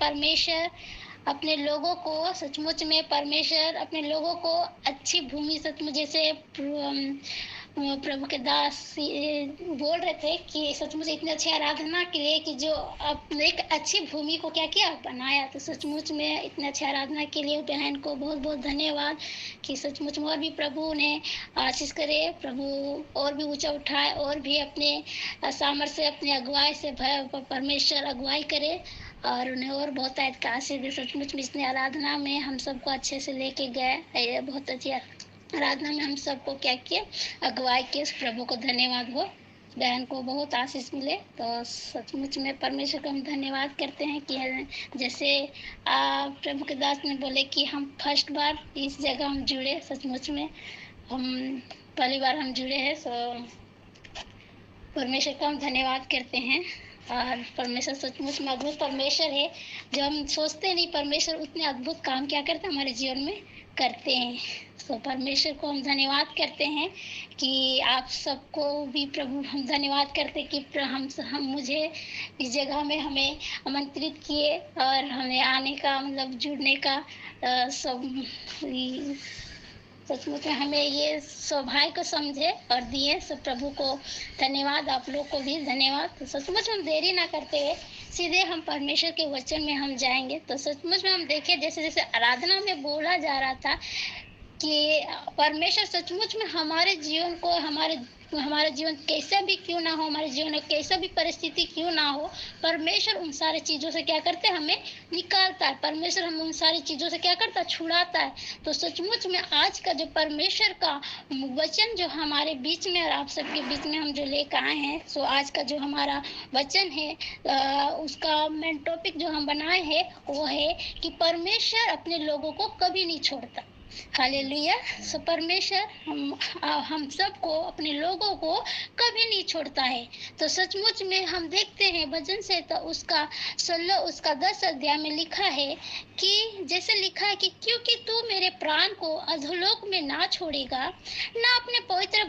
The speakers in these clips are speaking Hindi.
परमेश्वर अपने लोगों को सचमुच में परमेश्वर अपने लोगों को अच्छी भूमि सचमुच जैसे प्रभु के दास बोल रहे थे कि सचमुच इतनी अच्छी आराधना के लिए कि जो अपने एक अच्छी भूमि को क्या किया बनाया। तो सचमुच में इतनी अच्छी आराधना के लिए बहन को बहुत बहुत धन्यवाद कि सचमुच में और भी प्रभु ने आशीष करे, प्रभु और भी ऊंचा उठाए और भी अपने सामर्थ्य से अपने अगुवाई से परमेश्वर अगुवाई करे और उन्हें और बहुत आयत का आशीष दे। सचमुच में इसने आराधना में हम सबको अच्छे से लेके गए, बहुत अच्छी आराधना में हम सबको क्या किया अगुवाई किए। प्रभु को धन्यवाद हो, बहन को बहुत आशीष मिले। तो सचमुच में परमेश्वर को हम धन्यवाद करते हैं कि जैसे प्रभु के दास ने बोले कि हम फर्स्ट बार इस जगह हम जुड़े, सचमुच में हम पहली बार हम जुड़े हैं। सो परमेश्वर का हम धन्यवाद करते हैं और परमेश्वर सचमुच में अद्भुत परमेश्वर है। जो हम सोचते नहीं परमेश्वर उतने अद्भुत काम क्या करते हैं हमारे जीवन में करते हैं। तो परमेश्वर को हम धन्यवाद करते हैं कि आप सबको भी प्रभु हम धन्यवाद करते कि हम मुझे इस जगह में हमें आमंत्रित किए और हमें आने का मतलब जुड़ने का सब सचमुच में हमें ये सौभाग्य को समझे और दिए। सब प्रभु को धन्यवाद, आप लोग को भी धन्यवाद। तो सचमुच हम देरी ना करते हुए सीधे हम परमेश्वर के वचन में हम जाएंगे। तो सचमुच में हम देखें जैसे जैसे आराधना में बोला जा रहा था कि परमेश्वर सचमुच में हमारे जीवन को हमारा जीवन कैसा भी क्यों ना हो, हमारे जीवन में कैसा भी परिस्थिति क्यों ना हो, परमेश्वर उन सारी चीज़ों से क्या करते हैं हमें निकालता है। परमेश्वर हम उन सारी चीज़ों से क्या करता है छुड़ाता है। तो सचमुच में आज का जो परमेश्वर का वचन जो हमारे बीच में और आप सबके बीच में हम जो लेकर आए हैं, सो आज का जो हमारा वचन है उसका मेन टॉपिक जो हम बनाए हैं वो है कि परमेश्वर अपने लोगों को कभी नहीं छोड़ता। हालेलुया। सो परमेश्वर हम सबको अपने लोगों को कभी नहीं छोड़ता है। तो सचमुच में हम देखते हैं भजन से तो उसका 10 अध्याय में लिखा है कि जैसे लिखा है कि क्योंकि तू मेरे प्राण को अधोलोक में ना छोड़ेगा, ना अपने पवित्र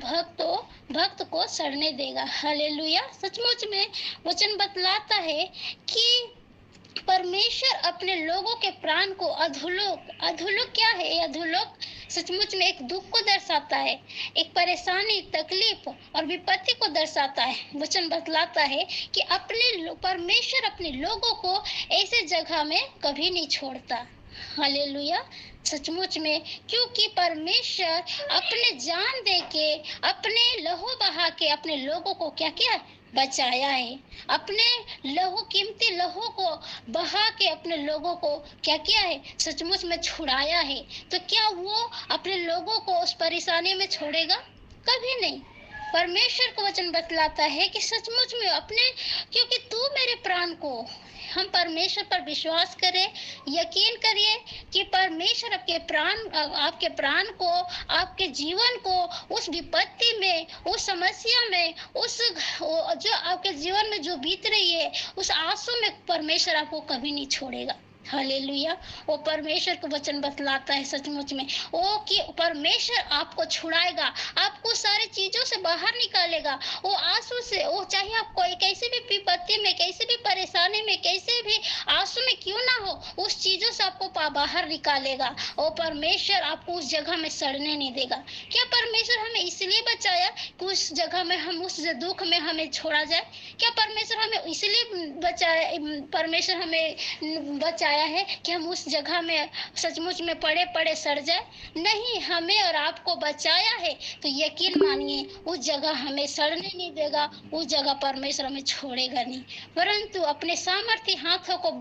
भक्त को सड़ने देगा। हालेलुया। सचमुच में वचन बतलाता है कि परमेश्वर अपने लोगों के प्राण को अधोलोक क्या है? अधोलोक सचमुच में एक दुख को दर्शाता है, एक परेशानी, तकलीफ और विपत्ति को दर्शाता है। वचन बतलाता है कि परमेश्वर अपने लोगों को ऐसे जगह में कभी नहीं छोड़ता। हालेलुया। सचमुच में क्योंकि परमेश्वर अपने जान दे के अपने लहू बहा के अपने लोगों को क्या किया बचाया है, अपने कीमती लहू को बहा के अपने लोगों को क्या किया है सचमुच में छुड़ाया है। तो क्या वो अपने लोगों को उस परेशानी में छोड़ेगा? कभी नहीं। परमेश्वर को वचन बतलाता है कि सचमुच में क्योंकि तू मेरे प्राण को, हम परमेश्वर पर विश्वास करें, यकीन करिए कि परमेश्वर आपके प्राण को, आपके जीवन को उस विपत्ति में, उस समस्या में, जो आपके जीवन में जो बीत रही है उस आंसू में परमेश्वर आपको कभी नहीं छोड़ेगा। हालेलुया। वो परमेश्वर को वचन बतलाता है सचमुच में वो कि परमेश्वर आपको छुड़ाएगा, आपको सारी चीजों से बाहर निकालेगा। वो आंसू से, वो चाहे आप कोई कैसे भी विपत्ति में, कैसे भी परेशानी में, कैसे भी आंसू में क्यों ना हो, उस चीजों से आपको बाहर निकालेगा। वो परमेश्वर आपको उस जगह में सड़ने नहीं देगा। क्या परमेश्वर हमें इसलिए बचाया कि उस जगह में हम उस दुख में हमें छोड़ा जाए? क्या परमेश्वर हमें इसलिए बचाया, परमेश्वर हमें बचाया है कि हम उस जगह में सचमुच में पड़े सड़ जाए? नहीं, हमें और आपको बचाया है तो यकीन मानिए उस जगह हमें सड़ने नहीं देगा, उस जगह परमेश्वर हमें छोड़ेगा नहीं, परंतु अपने सामर्थ्य हाथों को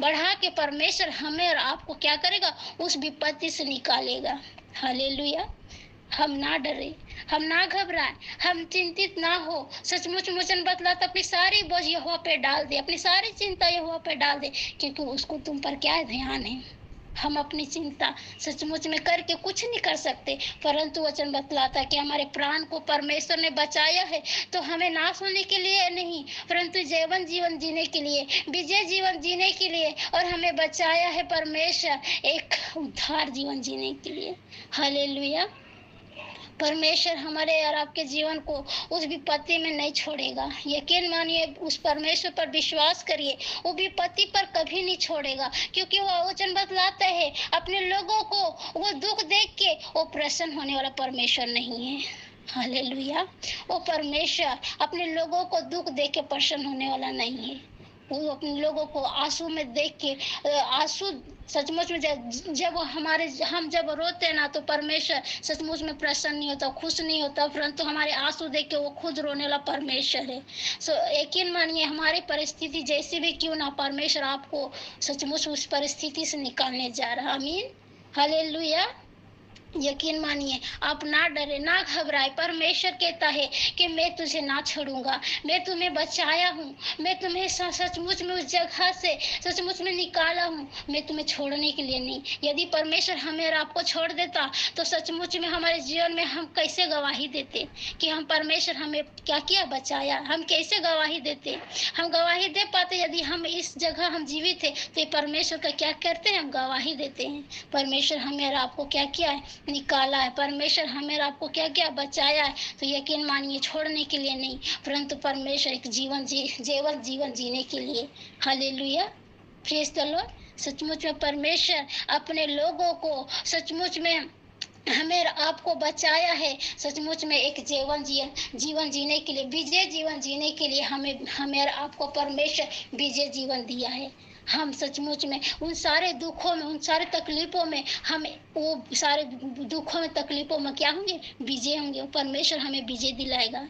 बढ़ा के परमेश्वर हमें और आपको क्या करेगा उस विपत्ति से निकालेगा। हालेलुया। हम ना डरे, हम ना घबराए, हम चिंतित ना हो। सचमुच वचन बतलाता अपनी सारी बोझ यहोवा पे डाल दे, अपनी सारी चिंता यहोवा पे डाल दे, क्योंकि उसको तुम पर क्या ध्यान है। हम अपनी चिंता सचमुच में करके कुछ नहीं कर सकते, परंतु वचन बतलाता कि हमारे प्राण को परमेश्वर ने बचाया है तो हमें नाश होने के लिए नहीं, परंतु जीवन जीने के लिए, विजय जीवन जीने के लिए, और हमें बचाया है परमेश्वर एक उद्धार जीवन जीने के लिए। हालेलुया। परमेश्वर हमारे और आपके जीवन को उस विपत्ति में नहीं छोड़ेगा। यकीन मानिए, उस परमेश्वर पर विश्वास करिए, वो विपत्ति पर कभी नहीं छोड़ेगा, क्योंकि वो वचन बतलाता है अपने लोगों को वो दुख देख के वो प्रसन्न होने वाला परमेश्वर नहीं है। हालेलुया। वो परमेश्वर अपने लोगों को दुख देख के प्रसन्न होने वाला नहीं है। वो अपने लोगों को आंसू में देख के आंसू सचमुच में जब हम जब रोते हैं ना, तो परमेश्वर सचमुच में प्रसन्न नहीं होता, खुश नहीं होता, परंतु हमारे आंसू देख के वो खुद रोने वाला परमेश्वर है। यकीन मानिए, हमारी परिस्थिति जैसी भी क्यों ना, परमेश्वर आपको सचमुच उस परिस्थिति से निकालने जा रहा। आमीन। हालेलुया। यकीन मानिए, आप ना डरे, ना घबराए। परमेश्वर कहता है कि मैं तुझे ना छोड़ूंगा, मैं तुम्हें बचाया हूँ, मैं तुम्हें सचमुच में उस जगह से सचमुच में निकाला हूँ, मैं तुम्हें छोड़ने के लिए नहीं। यदि परमेश्वर हमें और आपको छोड़ देता तो सचमुच में हमारे जीवन में हम कैसे गवाही देते कि हम परमेश्वर हमें क्या किया, बचाया। हम कैसे गवाही देते? हम गवाही दे पाते यदि हम इस जगह हम जीवित थे, तो परमेश्वर का क्या करते हैं, हम गवाही देते हैं। परमेश्वर हमें और आपको क्या किया है, निकाला है। परमेश्वर हमें आपको क्या क्या बचाया है। तो यकीन मानिए, छोड़ने के लिए नहीं, परंतु परमेश्वर एक जीवन जीने के लिए। हालेलुया। Praise the Lord. सचमुच में परमेश्वर अपने लोगों को सचमुच में हमें आपको बचाया है। सचमुच में एक जीवन जीने के लिए, विजय जीवन जीने के लिए हमें और आपको परमेश्वर विजय जीवन दिया है। हम सचमुच में उन सारे दुखों में, उन सारे तकलीफों में, हम वो सारे दुखों में, तकलीफों में क्या होंगे, विजय होंगे। परमेश्वर हमें विजय दिलाएगा।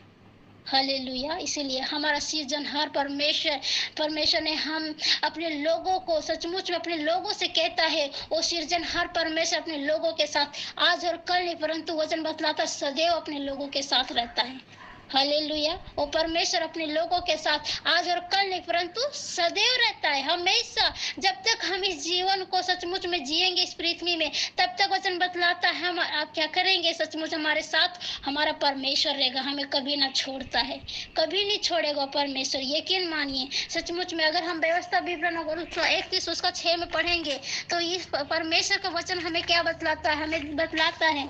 हालेलुया। इसीलिए हमारा सृजनहार परमेश्वर ने हम अपने लोगों को सचमुच में अपने लोगों से कहता है, वो सृजनहार परमेश्वर अपने लोगों के साथ आज और कल नहीं, परंतु वचन बतलाता सदैव अपने लोगों के साथ रहता है। हालेलुया। वो परमेश्वर अपने लोगों के साथ आज और कल नहीं, परंतु सदैव रहता है, हमेशा। जब तक हम इस जीवन को सचमुच में जिएंगे इस पृथ्वी में, तब तक वचन बतलाता है हम आप क्या करेंगे, सचमुच हमारे साथ हमारा परमेश्वर रहेगा, हमें कभी ना छोड़ता है, कभी नहीं छोड़ेगा परमेश्वर। यकीन मानिए, सचमुच में अगर हम व्यवस्था विवरण 31 उसका 6 में पढ़ेंगे, तो इस परमेश्वर का वचन हमें क्या बतलाता है, हमें बतलाता है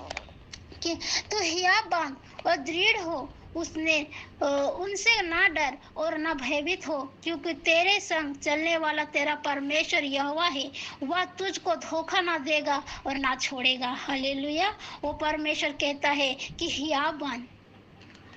कि तू हिया बांध और दृढ़ हो, उनसे ना डर और ना भयभीत हो, क्योंकि तेरे संग चलने वाला तेरा परमेश्वर यहोवा है, वह तुझको धोखा ना देगा और ना छोड़ेगा। हालेलुया। वो परमेश्वर कहता है कि हिया बांध,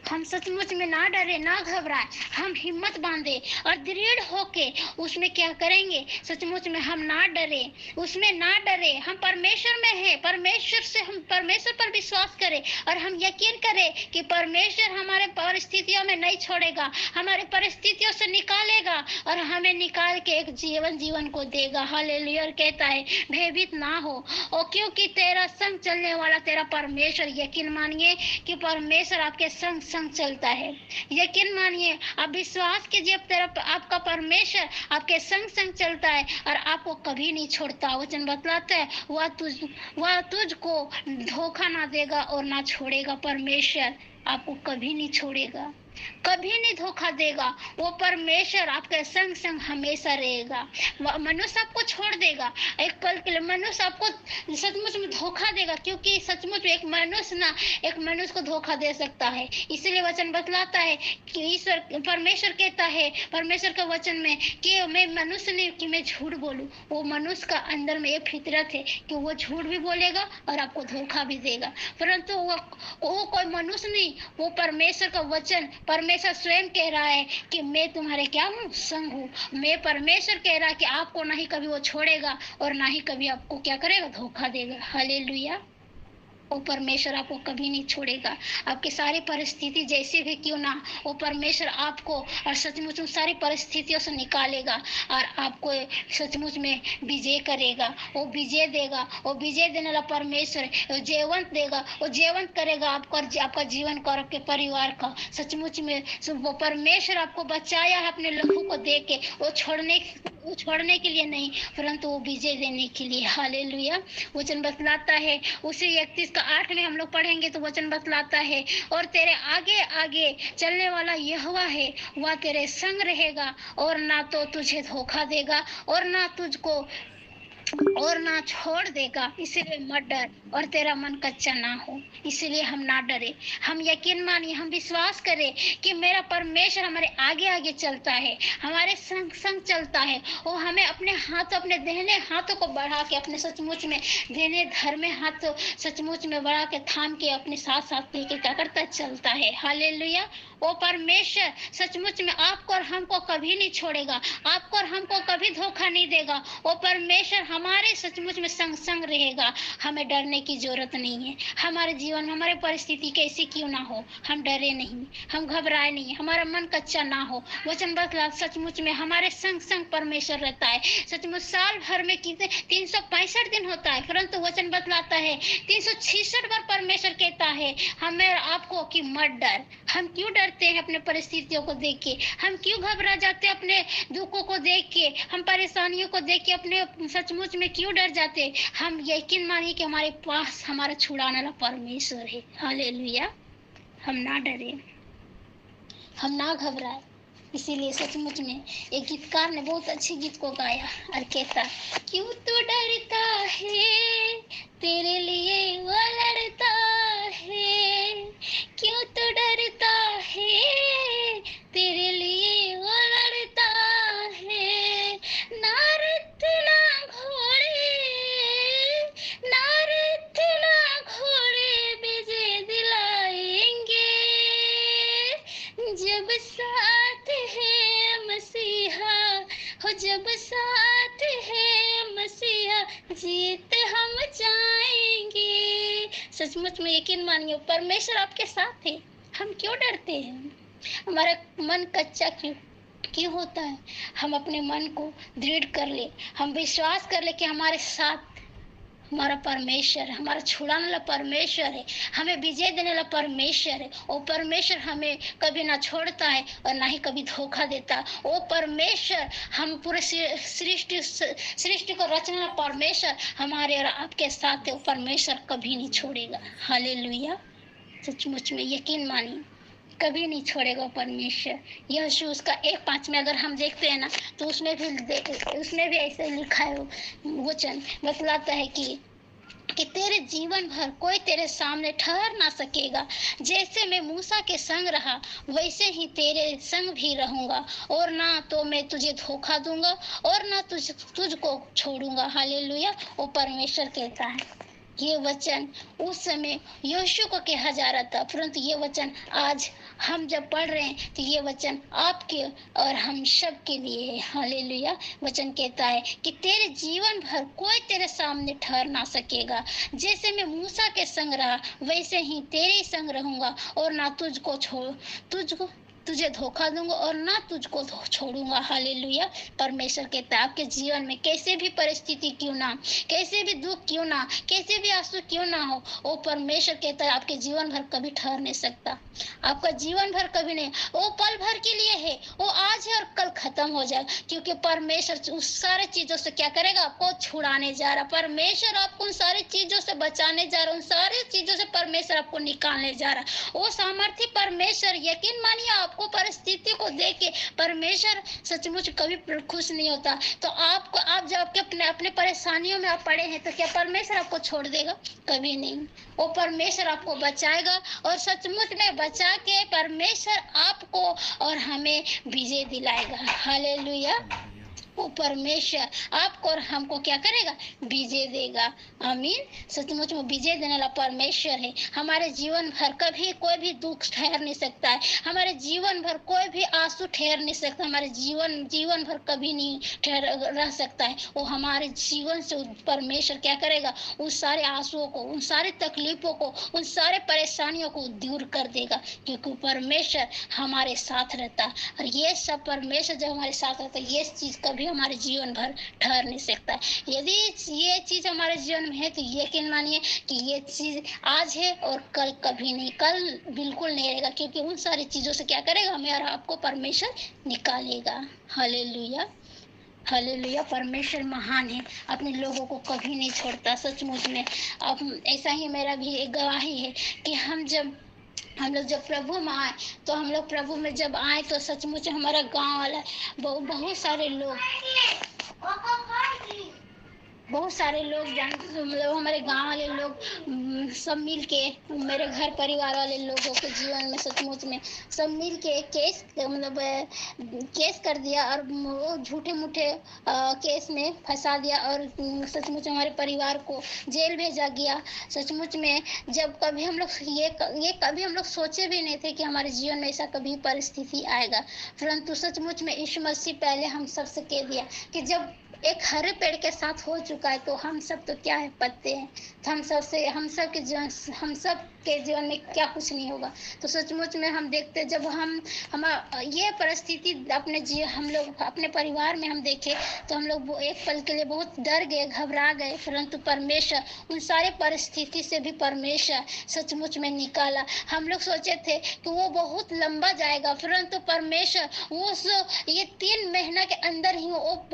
हम सचमुच में ना डरे, ना घबराए, हम हिम्मत बांधे और दृढ़ होके उसमें क्या करेंगे, सचमुच में हम ना डरे, उसमें ना डरे। हम परमेश्वर में हैं, हम परमेश्वर पर विश्वास करें और हम यकीन करें कि परमेश्वर हमारे परिस्थितियों में नहीं छोड़ेगा, हमारे परिस्थितियों से निकालेगा और हमें निकाल के एक जीवन को देगा। हालेलुया। कहता है भयभीत ना हो, और क्योंकि तेरा संग चलने वाला तेरा परमेश्वर, यकीन मानिए कि परमेश्वर आपके संग चलता है। यकीन मानिए, आप विश्वास कीजिए, आपका परमेश्वर आपके संग चलता है और आपको कभी नहीं छोड़ता। वचन बतलाता है वह तुझको धोखा ना देगा और ना छोड़ेगा। परमेश्वर आपको कभी नहीं छोड़ेगा, कभी नहीं धोखा देगा। वो परमेश्वर आपके संग हमेशा रहेगा। मनुष्य आपको छोड़ देगा एक पल के लिए, मनुष्य आपको सचमुच में धोखा देगा, क्योंकि सचमुच में एक मनुष्य को धोखा दे सकता है। इसलिए वचन बतलाता है कि परमेश्वर कहता है परमेश्वर के वचन में कि मैं मनुष्य नहीं कि मैं झूठ बोलूं। वो मनुष्य का अंदर में ये फितरत है कि वो झूठ भी बोलेगा और आपको धोखा भी देगा, परंतु वो कोई मनुष्य नहीं, वो परमेश्वर का वचन, परमेश्वर स्वयं कह रहा है कि मैं तुम्हारे क्या हूँ, संग हूँ। मैं परमेश्वर कह रहा है कि आपको ना ही कभी वो छोड़ेगा और ना ही कभी आपको क्या करेगा, धोखा देगा। हालेलुया। वो परमेश्वर आपको कभी नहीं छोड़ेगा। आपकी सारी परिस्थिति जैसी भी क्यों ना, वो परमेश्वर आपको और सचमुच में सारी परिस्थितियों से निकालेगा और आपको सचमुच में विजय करेगा। वो विजय देगा, वो विजय देने वाला परमेश्वर जीवंत देगा, वो जीवंत करेगा आपका जीवन को और आपके परिवार का। सचमुच में वो परमेश्वर आपको बचाया है अपने लोगों को दे के, वो छोड़ने के लिए नहीं, परंतु वो विजय देने के लिए। हालेलुया। वचन बतलाता है उसी 31 का 8 में हम लोग पढ़ेंगे तो वचन बतलाता है, और तेरे आगे आगे चलने वाला यहोवा है, वह तेरे संग रहेगा और ना तो तुझे धोखा देगा और ना तुझको और ना छोड़ देगा, इसीलिए मत डर और तेरा मन कच्चा ना हो, इसीलिए हम ना डरे। हम यकीन मानिए, हम विश्वास करें कि मेरा परमेश्वर हमारे आगे आगे चलता है, हमारे संग संग चलता है। वो हमें अपने हाथों, अपने दाहिने हाथों को बढ़ा के, अपने सचमुच में दाहिने धर्मे हाथ सचमुच में बढ़ा के थाम के अपने साथ साथ लेके क्या करता चलता है। हालेलुया। वो परमेश्वर सचमुच में आपको और हमको कभी नहीं छोड़ेगा, आपको और हमको कभी धोखा नहीं देगा। वो परमेश्वर हमारे सचमुच में संग संग रहेगा। हमें डरने की जरूरत नहीं है। हमारे जीवन में हमारी परिस्थिति कैसी क्यों ना हो, हम डरे नहीं, हम घबराए नहीं, हमारा मन कच्चा ना हो। वचन बतला सचमुच में हमारे संग संग परमेश्वर रहता है। सचमुच साल भर में कितने 365 दिन होता है, परंतु वचन बतलाता है 366 बार परमेश्वर कहता है हमें आपको कि मत डर। हम क्यों डरते हैं अपने परिस्थितियों को देख के, हम क्यों घबरा जाते हैं अपने दुखों को देख के, हम परेशानियों को देख के अपने सचमुच में क्यों डर जाते। हम यकीन मानिए कि हमारे पास हमारा छुड़ाने वाला परमेश्वर है। हालेलुया। हम ना डरे, हम ना घबराए। इसीलिए सचमुच में एक गीतकार ने बहुत अच्छे गीत को गाया और कहता, क्यों तू डरता है, तेरे लिए वो लड़ता है। क्यों तू डरता है, तेरे लिए वो लड़ता है। ना रथ ना घोड़े, ना रथ ना घोड़े विजय दिलाएंगे, जब साथ है मसीहा हो, जब साथ है मसीहा जीत हम जाएंगे। सचमुच में यकीन मानिए परमेश्वर आपके साथ है। हम क्यों डरते हैं, हमारा मन कच्चा क्यों होता है। हम अपने मन को दृढ़ कर ले, हम विश्वास कर ले कि हमारे साथ हमारा परमेश्वर, हमारा छुड़ाने वाला परमेश्वर है, हमें विजय देने वाला परमेश्वर है। वो परमेश्वर हमें कभी ना छोड़ता है और ना ही कभी धोखा देता। वो परमेश्वर हम पूरे सृष्टि को रचने वाला परमेश्वर हमारे और आपके साथ है। वो परमेश्वर कभी नहीं छोड़ेगा। हालेलुया। सचमुच में यकीन मानिए कभी नहीं छोड़ेगा परमेश्वर। यहोशू उसका 1:5 में अगर हम देखते हैं ना, तो उसमें भी ऐसे लिखा है, वचन बतलाता है कि तेरे जीवन भर कोई तेरे सामने ठहर ना सकेगा। जैसे मैं मूसा के संग रहा, वैसे ही तेरे संग भी रहूंगा, और ना तो मैं तुझे धोखा दूंगा और ना तुझको छोड़ूंगा। हालेलुया। वो परमेश्वर कहता है। ये वचन उस समय यहोशू को कहा जा रहा था, परंतु ये वचन आज हम जब पढ़ रहे हैं तो ये वचन आपके और हम सब के लिए है। हालेलुया। वचन कहता है कि तेरे जीवन भर कोई तेरे सामने ठहर ना सकेगा। जैसे मैं मूसा के संग रहा, वैसे ही तेरे संग रहूंगा, और ना तुझे धोखा दूंगा और ना तुझको छोड़ूंगा। हालेलुया। परमेश्वर कहता है आपके जीवन में कैसे भी परिस्थिति क्यों ना, कैसे भी दुख क्यों ना, कैसे भी आंसू क्यों ना हो, वो परमेश्वर कहता है आपके जीवन भर कभी ठहर नहीं सकता। आपका जीवन भर कभी नहीं, वो पल भर के लिए है, वो आज है और कल खत्म हो जाएगा। क्योंकि परमेश्वर उस सारे चीजों से क्या करेगा, आपको छुड़ाने जा रहा। परमेश्वर आपको उन सारी चीजों से बचाने जा रहा, उन सारी चीजों से परमेश्वर आपको निकालने जा रहा। वो सामर्थ्य परमेश्वर, यकीन मानिए आपको परिस्थिति को देख के परमेश्वर सचमुच कभी खुश नहीं होता। तो आप जब अपने परेशानियों में आप पड़े हैं, तो क्या परमेश्वर आपको छोड़ देगा? कभी नहीं। वो परमेश्वर आपको बचाएगा, और सचमुच में बचा के परमेश्वर आपको और हमें विजय दिलाएगा। हालेलुया। वो परमेश्वर आपको और हमको क्या करेगा, विजय देगा। आमीन। सचमुच में विजय देने वाला परमेश्वर है। हमारे जीवन भर कभी कोई भी दुख ठहर नहीं सकता है, हमारे जीवन भर कोई भी आंसू ठहर नहीं सकता, हमारे जीवन भर कभी नहीं ठहर रह सकता है। वो हमारे जीवन से परमेश्वर क्या करेगा, उस सारे आंसुओं को, उन सारे तकलीफों को, उन सारे परेशानियों को दूर कर देगा, क्योंकि परमेश्वर हमारे साथ रहता। और ये सब परमेश्वर जब हमारे साथ रहता है, ये चीज कभी हमारे जीवन भर ठहर नहीं सकता। यदि ये चीज हमारे जीवन में है, तो यकीन मानिए कि ये चीज आज है और कल कभी नहीं, कल बिल्कुल नहीं रहेगा। क्योंकि उन सारी चीजों से क्या करेगा, हमें और आपको परमेश्वर निकालेगा। हालेलुया। हालेलुया। परमेश्वर महान है, अपने लोगों को कभी नहीं छोड़ता। सचमुच में अब ऐसा ही मेरा भी एक गवाही है कि हम लोग जब प्रभु में आए, तो हम लोग प्रभु में जब आए, तो सचमुच हमारा गांव वाला बहुत सारे लोग बहुत सारे लोग मतलब हमारे गांव वाले लोग सब मिल के, मेरे घर परिवार वाले लोगों के जीवन में सचमुच में सब मिल के केस मतलब केस कर दिया और वो झूठे मूठे केस में फंसा दिया और सचमुच हमारे परिवार को जेल भेजा गया। सचमुच में जब कभी हम लोग ये कभी हम लोग सोचे भी नहीं थे कि हमारे जीवन में ऐसा कभी परिस्थिति आएगा, परंतु सचमुच में यीशु मसीह पहले हम सबसे कह दिया कि जब एक हरे पेड़ के साथ हो चुका है तो हम सब तो क्या है, पत्ते हैं। तो हम सब के जीवन में क्या कुछ नहीं होगा। तो सचमुच में हम देखते जब हम ये परिस्थिति हम लोग अपने परिवार में हम देखे तो हम लोग एक पल के लिए बहुत डर गए, घबरा गए, परंतु परमेश्वर उन सारे परिस्थिति से भी परमेश्वर सचमुच में निकाला। हम लोग सोचे थे कि वो बहुत लंबा जाएगा, परंतु परमेश्वर ये 3 महीना के अंदर ही वो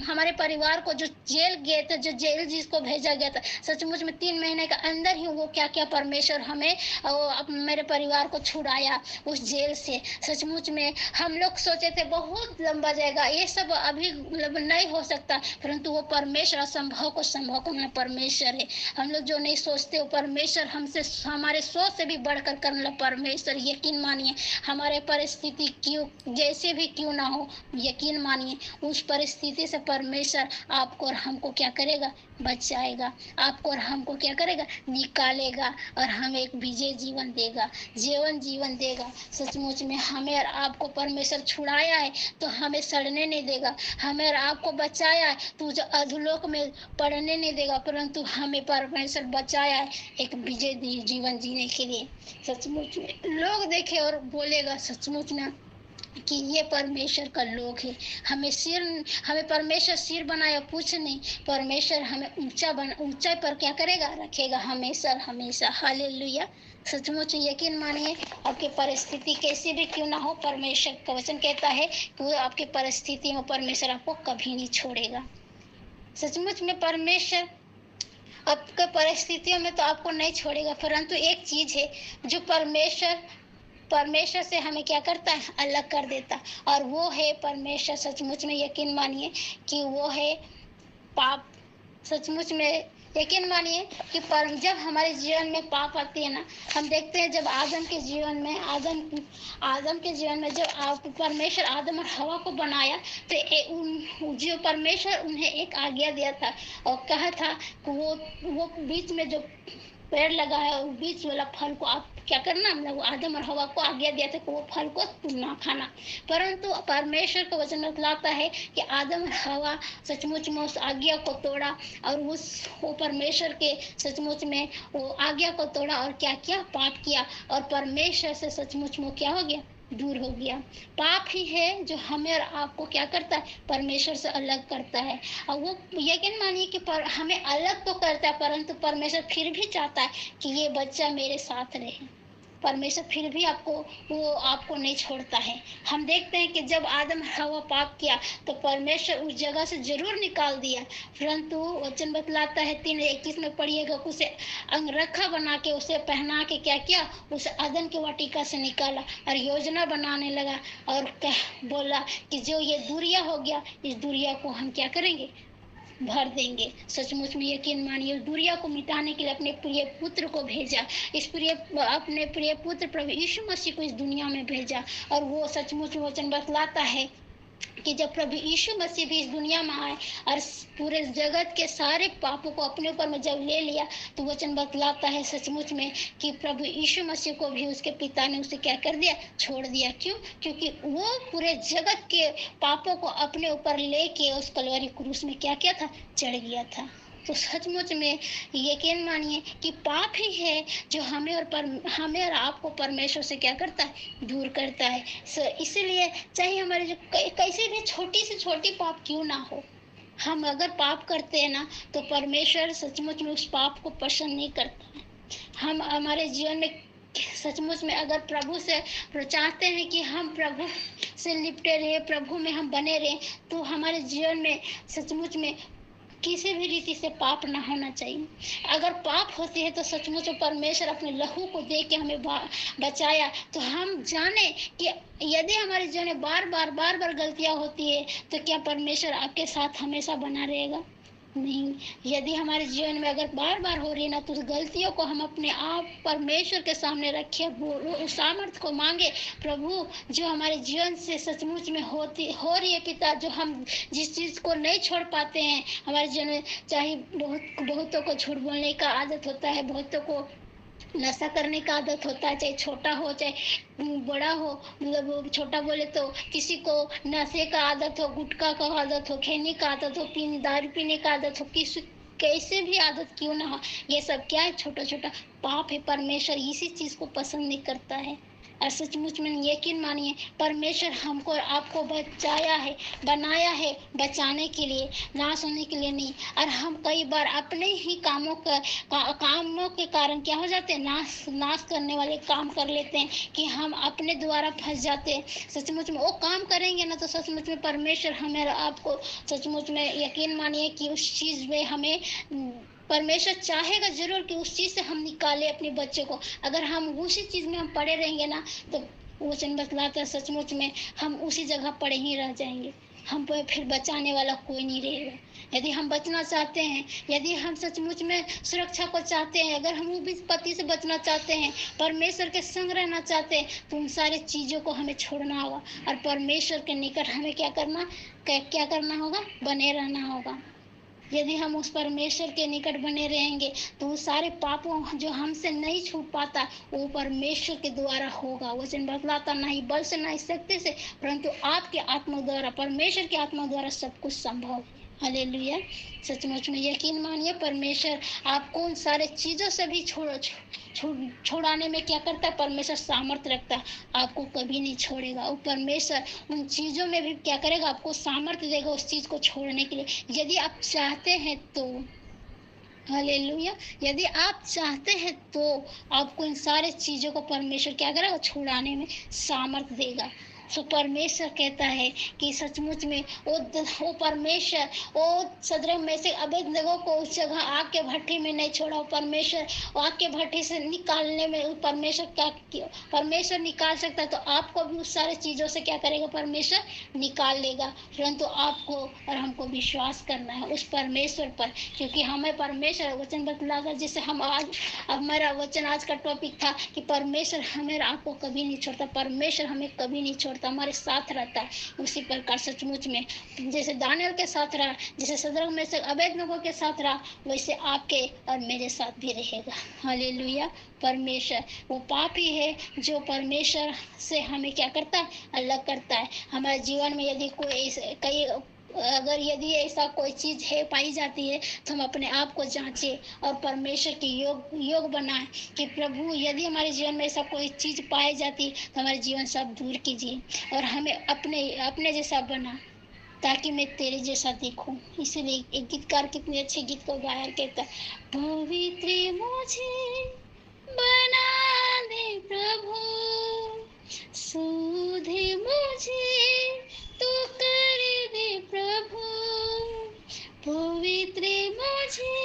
हमारे परिवार को जो जेल गए थे, जो जेल जिसको भेजा गया था, सचमुच में 3 महीने के अंदर ही वो क्या क्या परमेश्वर हमें मेरे परिवार को छुड़ाया उस जेल से। सचमुच में हम लोग सोचे थे बहुत लंबा जाएगा, ये सब अभी मतलब नहीं हो सकता, परंतु वो परमेश्वर असंभव को संभव करना परमेश्वर है। हम लोग जो नहीं सोचते वो परमेश्वर हमसे हमारे सोच से भी बढ़कर करना परमेश्वर। यकीन मानिए, हमारे परिस्थिति क्यों जैसे भी क्यों ना हो, यकीन मानिए उस परिस्थिति से परमेश्वर आपको और हमको क्या करेगा, बचाएगा। आपको और हमको क्या करेगा, निकालेगा और हमें एक विजय जीवन देगा, जीवन देगा। सचमुच में हमें और आपको परमेश्वर छुड़ाया है तो हमें सड़ने नहीं देगा, हमें और आपको बचाया है तो जो अधोलोक में पड़ने नहीं देगा, परंतु हमें परमेश्वर बचाया है एक विजय जीवन जीने के लिए। सचमुच में लोग देखे और बोलेगा सचमुच में कि ये परमेश्वर का लोग है। हमें परमेश्वर सिर बनाया पूछ नहीं, परमेश्वर हमें ऊंचाई पर क्या करेगा, रखेगा हमेशा। हालेलुया। सचमुच यकीन मानिए, आपकी परिस्थिति कैसी भी क्यों ना हो, परमेश्वर का वचन कहता है कि वो आपकी परिस्थिति में परमेश्वर आपको कभी नहीं छोड़ेगा। सचमुच में परमेश्वर आपके परिस्थितियों में तो आपको नहीं छोड़ेगा, परंतु एक चीज है जो परमेश्वर से हमें क्या करता है, अलग कर देता, और वो है परमेश्वर। सचमुच में यकीन मानिए कि वो है पाप। सचमुच में यकीन मानिए कि जब हमारे जीवन में पाप आती है ना, हम देखते हैं जब आदम के जीवन में जब परमेश्वर आदम और हवा को बनाया तो जो परमेश्वर उन्हें एक आज्ञा दिया था और कहा था कि वो बीच में जो पेड़ लगा है उस बीच वाला फल को आप क्या करना, मतलब आदम और हवा को आज्ञा दिया था कि वो फल को ना खाना, परंतु परमेश्वर का वचन बतलाता है कि आदम और हवा सचमुच में उस आज्ञा को तोड़ा और वो परमेश्वर के सचमुच में वो आज्ञा को तोड़ा और क्या किया, पाप किया, और परमेश्वर से सचमुच में क्या हो गया, दूर हो गया। पाप ही है जो हमें और आपको क्या करता है, परमेश्वर से अलग करता है। और वो यकीन मानिए कि हमें अलग तो करता है, परंतु परमेश्वर फिर भी चाहता है कि ये बच्चा मेरे साथ रहे। परमेश्वर फिर भी आपको नहीं छोड़ता है। हम देखते हैं कि जब आदम हवा पाप किया तो परमेश्वर उस जगह से जरूर निकाल दिया, परंतु वचन बतलाता है 3:21 में पढ़िएगा, उसे अंगरखा बना के उसे पहना के क्या किया, उसे अदन की वाटिका से निकाला और योजना बनाने लगा और बोला कि जो ये दुरिया हो गया, इस दुरिया को हम क्या करेंगे, भर देंगे। सचमुच में यकीन मानिए, दुनिया को मिटाने के लिए अपने प्रिय पुत्र को भेजा, अपने प्रिय पुत्र प्रभु यीशु मसीह को इस दुनिया में भेजा, और वो सचमुच वचन बतलाता है कि जब प्रभु यीशु मसीह भी इस दुनिया में आए और पूरे जगत के सारे पापों को अपने ऊपर में जब ले लिया, तो वचन बतलाता है सचमुच में कि प्रभु यीशु मसीह को भी उसके पिता ने उसे क्या कर दिया, छोड़ दिया। क्यों? क्योंकि वो पूरे जगत के पापों को अपने ऊपर लेके उस कलवरी क्रूस में क्या किया था, चढ़ गया था। तो सचमुच में यकीन मानिए कि पाप ही है जो हमें और आपको परमेश्वर से क्या करता है, दूर करता है। इसीलिए चाहे हमारे जो कैसी भी छोटी से छोटी पाप क्यों ना हो, हम अगर पाप करते हैं ना तो परमेश्वर सचमुच में उस पाप को पसंद नहीं करता है। हम हमारे जीवन में सचमुच में अगर प्रभु से चाहते हैं कि हम प्रभु से लिपटे रहे, प्रभु में हम बने रहे, तो हमारे जीवन में सचमुच में किसी भी रीति से पाप ना होना चाहिए। अगर पाप होती है तो सचमुच परमेश्वर अपने लहू को दे के हमें बचाया, तो हम जाने कि यदि हमारे जीवन में बार बार गलतियां होती है तो क्या परमेश्वर आपके साथ हमेशा बना रहेगा? नहीं। यदि हमारे जीवन में अगर बार बार हो रही ना, तो उस गलतियों को हम अपने आप परमेश्वर के सामने रखें, उस सामर्थ्य को मांगे। प्रभु, जो हमारे जीवन से सचमुच में हो रही है पिता, जो हम जिस चीज को नहीं छोड़ पाते हैं हमारे जीवन में, चाहे बहुतों को झूठ बोलने का आदत होता है, बहुतों को नशा करने का आदत होता है, चाहे छोटा हो चाहे बड़ा हो। मतलब वो छोटा बोले तो किसी को नशे का आदत हो, गुटखा का आदत हो, खैनी का आदत हो, दारू पीने का आदत हो, किसी कैसे भी आदत क्यों ना हो, ये सब क्या है? छोटा छोटा पाप है। परमेश्वर इसी चीज को पसंद नहीं करता है। और सचमुच में यकीन मानिए, परमेश्वर हमको और आपको बचाया है, बनाया है बचाने के लिए, नाश होने के लिए नहीं। और हम कई बार अपने ही कामों के कारण क्या हो जाते हैं, नाश करने वाले काम कर लेते हैं, कि हम अपने द्वारा फंस जाते हैं। सचमुच में वो काम करेंगे ना, तो सचमुच में परमेश्वर हमें आपको सचमुच में यकीन मानिए कि उस चीज में हमें परमेश्वर चाहेगा जरूर कि उस चीज से हम निकाले अपने बच्चे को। अगर हम उसी चीज में हम पड़े रहेंगे ना, तो वचन बतलाता है सचमुच में हम उसी जगह पड़े ही रह जाएंगे। हम पर फिर बचाने वाला कोई नहीं रहेगा। यदि हम बचना चाहते हैं, यदि हम सचमुच में सुरक्षा को चाहते हैं, अगर हम विपत्ति से बचना चाहते हैं, परमेश्वर के संग रहना चाहते हैं, तो उन सारे चीजों को हमें छोड़ना होगा और परमेश्वर के निकट हमें क्या करना होगा? बने रहना होगा। यदि हम उस परमेश्वर के निकट बने रहेंगे, तो उस सारे पापों जो हमसे नहीं छूट पाता, वो परमेश्वर के द्वारा होगा। वचन बतलाता, नहीं बल से नहीं शक्ति से, परंतु आपके आत्मा द्वारा, परमेश्वर की आत्मा द्वारा सब कुछ संभव है। हालेलुया। सचमुच में यकीन मानिए, परमेश्वर आपको उन सारे चीजों से भी छोड़ाने में क्या करता है? परमेश्वर सामर्थ्य रखता है, आपको कभी नहीं छोड़ेगा। वो परमेश्वर उन चीजों में भी क्या करेगा? आपको सामर्थ्य देगा उस चीज को छोड़ने के लिए, यदि आप चाहते हैं तो। हालेलुया। यदि आप चाहते हैं तो आपको इन सारे चीजों को परमेश्वर क्या करेगा? छुड़ाने में सामर्थ्य देगा। सो परमेश्वर कहता है कि सचमुच में वो परमेश्वर वो सदरक में से अबेदनगो को उस जगह आग के भट्टी में नहीं छोड़ा। परमेश्वर आग के भट्टी से निकालने में परमेश्वर क्या किया? परमेश्वर निकाल सकता है, तो आपको भी उस सारे चीजों से क्या करेगा? परमेश्वर निकाल लेगा। परंतु आपको और हमको विश्वास करना है उस परमेश्वर पर, क्योंकि हमें परमेश्वर वचन बतलाता, जैसे हम आज हमारा वचन आज का टॉपिक था कि परमेश्वर हमें आपको कभी नहीं छोड़ता, परमेश्वर हमें कभी नहीं छोड़ता, हमारे साथ रहता है। उसी प्रकार सचमुच में जैसे दानियल के साथ रहा, जैसे सदरक में से अबेदनगो के साथ रहा, वैसे आपके और मेरे साथ भी रहेगा। हालेलुया। परमेश्वर वो पापी है जो परमेश्वर से हमें क्या करता है? अलग करता है। हमारे जीवन में यदि यदि ऐसा कोई चीज है पाई जाती है, तो हम अपने आप को जांचे और परमेश्वर के योग बनाए कि प्रभु, यदि हमारे जीवन में ऐसा कोई चीज पाई जाती, तो हमारे जीवन से आप दूर कीजिए और हमें अपने जैसा बना, ताकि मैं तेरे जैसा दिखूं। इसीलिए एक गीतकार कितने अच्छे गीत को गाया, कहता है, पवित्र मुझे बना दे प्रभु, सुध मुझे तू कर दे प्रभु, पवित्र मुझे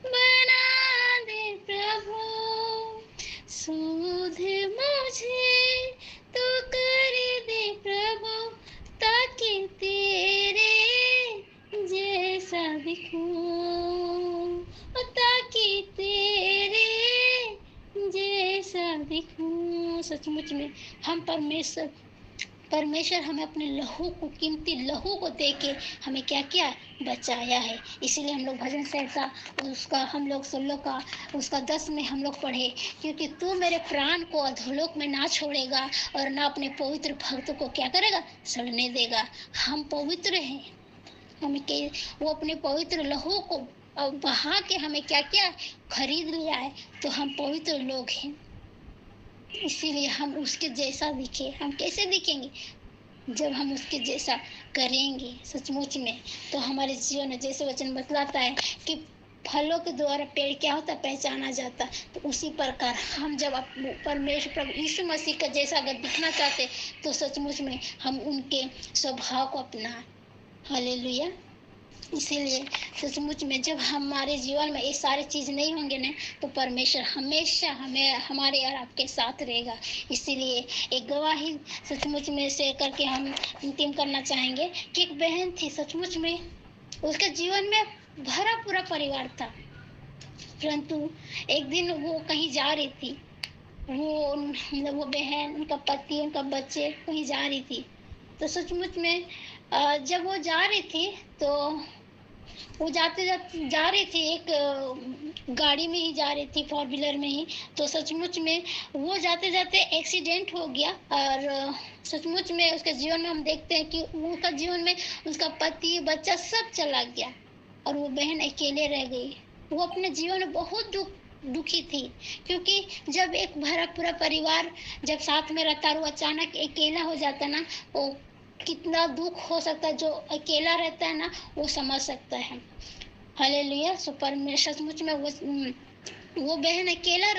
बना दे प्रभु, सुध मुझे तू कर दे प्रभु, ताकि तेरे जैसा दिखूं, ताकि तेरे जैसा दिखूं। सचमुच में हम परमेश्वर हमें अपने लहू को, कीमती लहू को देके हमें क्या किया? बचाया है। इसीलिए हम लोग भजन संहिता उसका हम लोग 16 का उसका 10 में हम लोग पढ़े, क्योंकि तू मेरे प्राण को अधोलोक में ना छोड़ेगा और ना अपने पवित्र भक्त को क्या करेगा? सड़ने देगा। हम पवित्र हैं, वो अपने पवित्र लहू को बहा के हमें क्या किया? खरीद लिया है, तो हम पवित्र लोग हैं। इसीलिए हम उसके जैसा दिखे। हम कैसे दिखेंगे? जब हम उसके जैसा करेंगे सचमुच में, तो हमारे जीवन में, जैसे वचन बतलाता है कि फलों के द्वारा पेड़ क्या होता? पहचाना जाता। तो उसी प्रकार हम जब परमेश्वर प्रभु यीशु मसीह का जैसा अगर दिखना चाहते, तो सचमुच में हम उनके स्वभाव को अपनाएं। हालेलुया। इसीलिए सचमुच में जब हमारे जीवन में ये सारी चीज नहीं होंगे ना, तो परमेश्वर हमेशा हमारे और आपके साथ रहेगा। इसीलिए एक गवाही सचमुच में से करके हम अंतिम करना चाहेंगे कि एक बहन थी, सचमुच में उसके जीवन में भरा पूरा परिवार था। परंतु एक दिन वो कहीं जा रही थी, मतलब वो बहन, उनका पति, उनका बच्चे कहीं जा रही थी। तो सचमुच में जब वो जा रही थी, तो वो जाते जाते जा रही थी, एक गाड़ी में ही जा रही थी, फोर व्हीलर में ही। तो सचमुच में वो जाते जाते एक्सीडेंट हो गया, और सचमुच में उसके जीवन में हम देखते हैं कि उनका जीवन में उसका पति, बच्चा सब चला गया, और वो बहन अकेले रह गई। वो अपने जीवन में बहुत दुखी थी, क्योंकि जब एक भरा पूरा परिवार जब साथ में रहता है और वो अचानक अकेला हो जाता है ना, वो कितना दुख हो सकता है। जो अकेला रहता है ना, वो समझ सकता है। हालेलुया। सो परमेश्वर सचमुच में वो बहन अकेला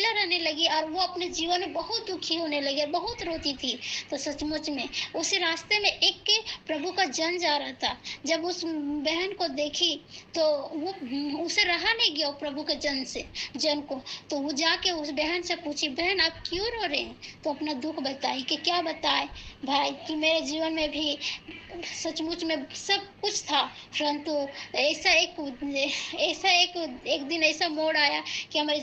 रहने लगी, और वो अपने जीवन में बहुत दुखी होने लगी, बहुत रोती थी। तो सचमुच में उसी रास्ते में एक के प्रभु का जन जा रहा था। जब उस बहन को देखी, तो वो उसे रहा नहीं गया प्रभु के जन को। तो वो जाके उस बहन से पूछी, बहन आप क्यों रो रहे हैं? तो अपना दुख बताई। कि क्या बताए भाई, कि मेरे जीवन में भी सचमुच में सब कुछ था, परंतु एक दिन ऐसा मोड़ आया कि मेरे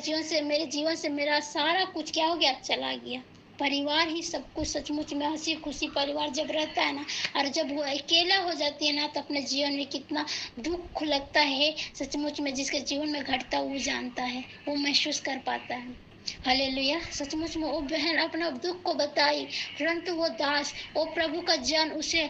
जीवन से मेरा सारा कुछ क्या हो गया, चला गया। परिवार ही सब कुछ। सचमुच में हंसी खुशी परिवार जब रहता है ना, और जब वो अकेला हो जाती है ना, तो अपने जीवन में कितना दुख लगता है। सचमुच में जिसके जीवन में घटता वो जानता है, वो महसूस कर पाता है। हालेलुया। सचमुच में वो बहन अपना दुख को बताई, परंतु वो दास, वो प्रभु का जन उसे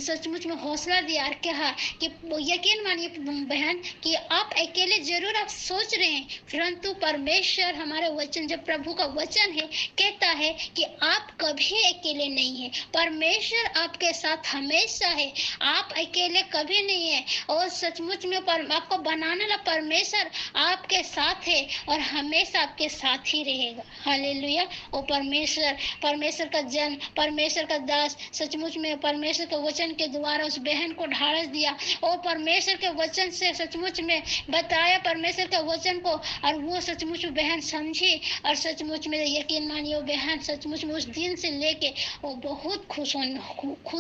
सचमुच में हौसला दिया और कहा कि यकीन मानिए बहन, कि आप अकेले जरूर आप सोच रहे हैं, परंतु परमेश्वर हमारे वचन, जब प्रभु का वचन है, कहता है कि आप कभी अकेले नहीं है। परमेश्वर आपके साथ हमेशा है, आप अकेले कभी नहीं है। और सचमुच में आपको बनाने वाला परमेश्वर आपके साथ है, और हमेशा आपके साथ ही रहेगा। हालेलुया। ओ परमेश्वर का जन, परमेश्वर का दास, सचमुच में परमेश्वर के वचन के द्वारा उस बहन को ढाढ़स दिया। और परमेश्वर के वचन से सचमुच में बताया परमेश्वर के वचन को, और वो सचमुच बहन समझी, और सचमुच में यकीन मानिए वो बहन सचमुच में उस दिन से लेके वो बहुत खुश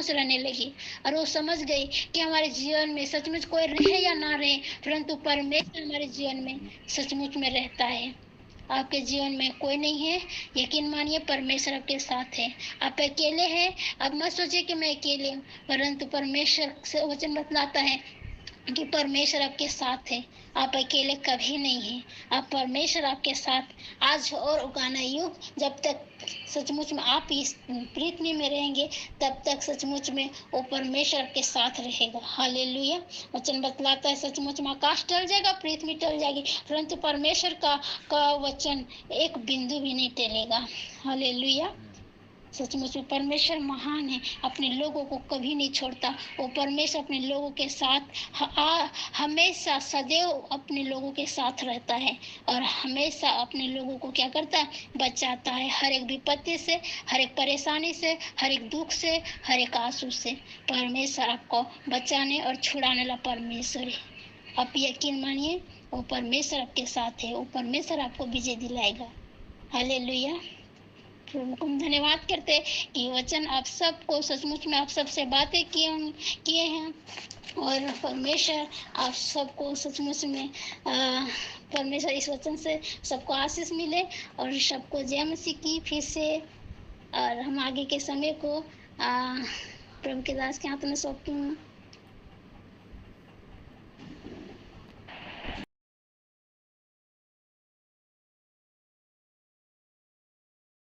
रहने लगी। और वो समझ गई कि हमारे जीवन में सचमुच कोई रहे या ना रहे, परंतु परमेश्वर हमारे जीवन में सचमुच में रहता है। आपके जीवन में कोई नहीं है, यकीन मानिए परमेश्वर आपके साथ है। आप अकेले हैं, अब मत सोचिए कि मैं अकेले हूँ, परंतु परमेश्वर से वचन बतलाता है कि परमेश्वर आपके साथ है। आप अकेले कभी नहीं हैं, आप परमेश्वर आपके साथ आज और उगाना युग। जब तक सचमुच में आप इस पृथ्वी में रहेंगे, तब तक सचमुच में वो परमेश्वर आपके साथ रहेगा। हालेलुया। वचन बतलाता है सचमुच में आकाश टल जाएगा, पृथ्वी टल जाएगी, परंतु परमेश्वर का वचन एक बिंदु भी नहीं टलेगा। हालेलुया। सचमुच में परमेश्वर महान है, अपने लोगों को कभी नहीं छोड़ता। वो परमेश्वर अपने लोगों के साथ हमेशा सदैव अपने लोगों के साथ रहता है, और हमेशा अपने लोगों को क्या करता है, बचाता है, हर एक विपत्ति से, हर एक परेशानी से, हर एक दुख से, हर एक आंसू से। परमेश्वर आपको बचाने और छुड़ाने वाला परमेश्वर है। आप यकीन मानिए, वो परमेश्वर आपके साथ है, वो परमेश्वर आपको विजय दिलाएगा। हालेलुया। प्रभु को हम धन्यवाद करते हैं कि वचन आप सबको सचमुच में आप सबसे बातें किए हैं, और परमेश्वर आप सबको सचमुच में परमेश्वर इस वचन से सबको आशीष मिले, और सबको जय मसीह की फिर से। और हम आगे के समय को प्रभु के दास के हाथ में सौंपती हूँ।